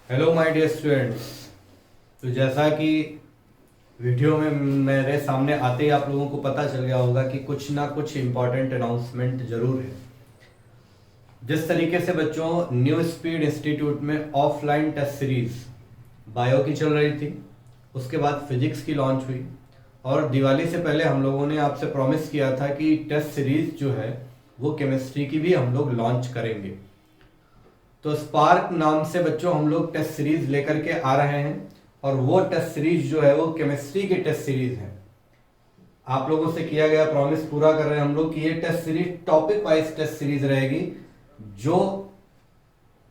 Hello my dear students. तो जैसा कि वीडियो में मेरे सामने आते ही आप लोगों को पता चल गया होगा कि कुछ ना कुछ इम्पोर्टेंट अनाउंसमेंट जरूर है। जिस तरीके से बच्चों न्यू स्पीड इंस्टीट्यूट में ऑफलाइन टेस्ट सीरीज बायो की चल रही थी, उसके बाद फिजिक्स की लॉन्च हुई और दिवाली से पहले हम लोगों ने आपसे प्रॉमिस किया था कि टेस्ट सीरीज जो है वो केमिस्ट्री की भी हम लोग लॉन्च करेंगे। तो स्पार्क नाम से बच्चों हम लोग टेस्ट सीरीज लेकर के आ रहे हैं और वो टेस्ट सीरीज जो है वो केमिस्ट्री की टेस्ट सीरीज है। आप लोगों से किया गया प्रॉमिस पूरा कर रहे हैं हम लोग कि ये test series topic wise test series रहेगी, जो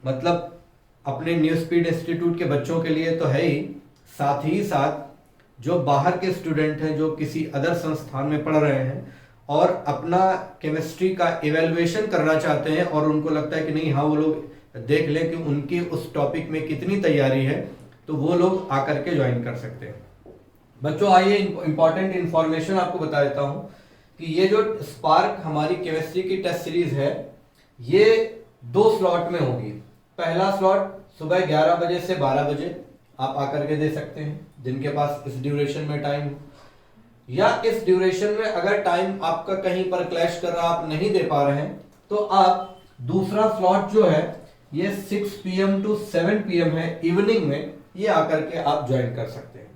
मतलब अपने न्यू स्पीड इंस्टीट्यूट के बच्चों के लिए तो है ही, साथ ही साथ जो बाहर के स्टूडेंट हैं जो किसी अदर संस्थान में पढ़ रहे हैं और अपना केमिस्ट्री का इवेल्युएशन करना चाहते हैं और उनको लगता है कि नहीं, हाँ, वो लोग देख लें कि उनकी उस टॉपिक में कितनी तैयारी है, तो वो लोग आकर के ज्वाइन कर सकते हैं। बच्चों आइए इंपॉर्टेंट इंफॉर्मेशन आपको बता देता हूं कि ये जो स्पार्क हमारी केमिस्ट्री की टेस्ट सीरीज है ये 2 स्लॉट में होगी। पहला स्लॉट सुबह 11 बजे से 12 बजे आप आकर के दे सकते हैं, जिनके पास इस ड्यूरेशन में टाइम हो, या इस ड्यूरेशन में अगर टाइम आपका कहीं पर क्लैश कर रहा, आप नहीं दे पा रहे हैं, तो आप दूसरा स्लॉट जो है ये 6 PM टू 7 PM है इवनिंग में, ये आकर के आप ज्वाइन कर सकते हैं।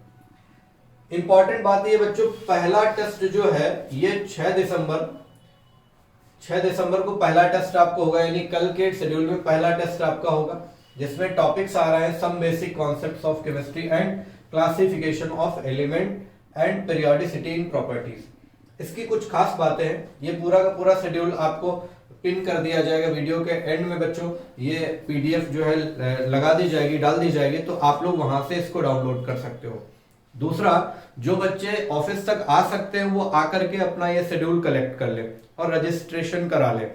इंपॉर्टेंट बात ये बच्चों, पहला टेस्ट जो है ये 6 दिसंबर को पहला टेस्ट आपको होगा, यानी कल के शेड्यूल में पहला टेस्ट आपका होगा, जिसमें टॉपिक्स आ रहे हैं some basic concepts of chemistry and classification of element and periodicity in properties. इसकी कुछ खास बातें हैं, ये पूरा का पूरा शेड्यूल आपको पिन कर दिया जाएगा वीडियो के एंड में बच्चों, ये PDF जो है लगा दी जाएगी, डाल दी जाएगी, तो आप लोग वहां से इसको डाउनलोड कर सकते हो। दूसरा, जो बच्चे ऑफिस तक आ सकते हैं वो आकर के अपना ये शेड्यूल कलेक्ट कर ले और रजिस्ट्रेशन करा ले,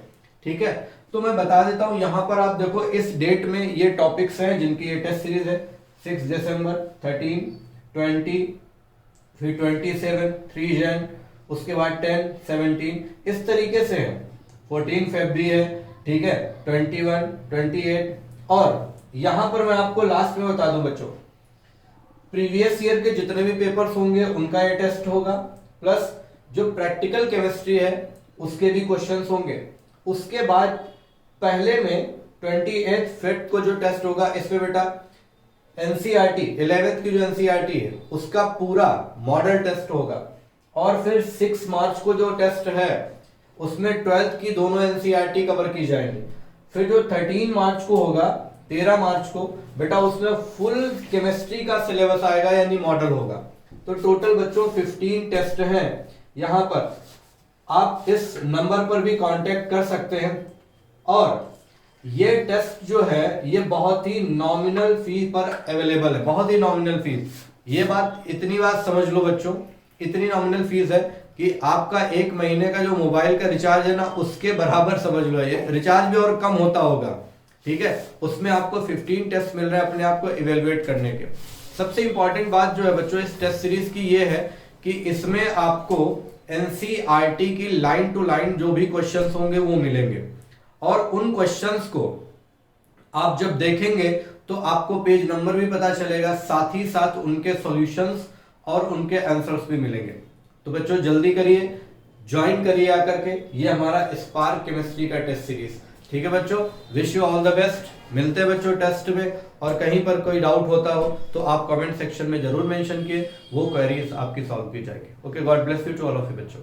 ठीक है। तो मैं बता देता हूं, यहां पर आप देखो इस डेट में ये टॉपिक्स हैं जिनकी ये टेस्ट सीरीज है। 6 दिसंबर, 13, 20, फिर 27, 3 जन, उसके बाद 10, 17, इस तरीके से है। 14 फरवरी है, ठीक है, 21, 28, और यहां पर मैं आपको लास्ट में बता दूं बच्चों, प्रीवियस ईयर के जितने भी पेपर्स होंगे उनका ये टेस्ट होगा, प्लस जो प्रैक्टिकल केमिस्ट्री है उसके भी क्वेश्चंस होंगे। उसके बाद पहले में 28 फेब को जो टेस्ट होगा, इसमें बेटा एनसीईआरटी 11th की जो एनसीईआरटी है उसका पूरा मॉडल टेस्ट होगा, और फिर 6 मार्च को जो टेस्ट है उसमें 12th की दोनों एनसीईआरटी कवर की जाएंगी। फिर जो 13 मार्च को होगा, 13 मार्च को बेटा उसमें फुल केमिस्ट्री का सिलेबस आएगा, यानी मॉडल होगा। तो टोटल बच्चों 15 टेस्ट हैं। यहां पर आप इस नंबर पर भी कांटेक्ट कर सकते हैं, और ये टेस्ट जो है ये बहुत ही नॉमिनल फीस पर अवेलेबल है, बहुत ही नॉमिनल फीस। ये बात, इतनी बात समझ लो बच्चों, इतनी नॉमिनल फीस है कि आपका 1 महीने का जो मोबाइल का रिचार्ज है ना, उसके बराबर समझ लो। ये रिचार्ज भी और कम होता होगा, ठीक है। उसमें आपको 15 टेस्ट मिल रहे हैं अपने आप को इवेलुएट करने के। सबसे इंपॉर्टेंट बात जो है बच्चों इस टेस्ट सीरीज की ये है कि इसमें आपको एनसीईआरटी की लाइन टू लाइन जो भी क्वेश्चंस होंगे वो मिलेंगे, और उन क्वेश्चंस को आप जब देखेंगे तो आपको पेज नंबर भी पता चलेगा, साथ ही साथ उनके सॉल्यूशंस और उनके आंसर्स भी मिलेंगे। तो बच्चों जल्दी करिए, ज्वाइन करिए आकर के, ये हमारा स्पार्क केमिस्ट्री का टेस्ट सीरीज, ठीक है बच्चों। Wish you all the best. मिलते हैं बच्चों टेस्ट में, और कहीं पर कोई डाउट होता हो तो आप कमेंट सेक्शन में जरूर मेंशन किए, वो क्वेरीज आपकी सॉल्व की जाएगी। Okay, god bless you to all of you बच्चों।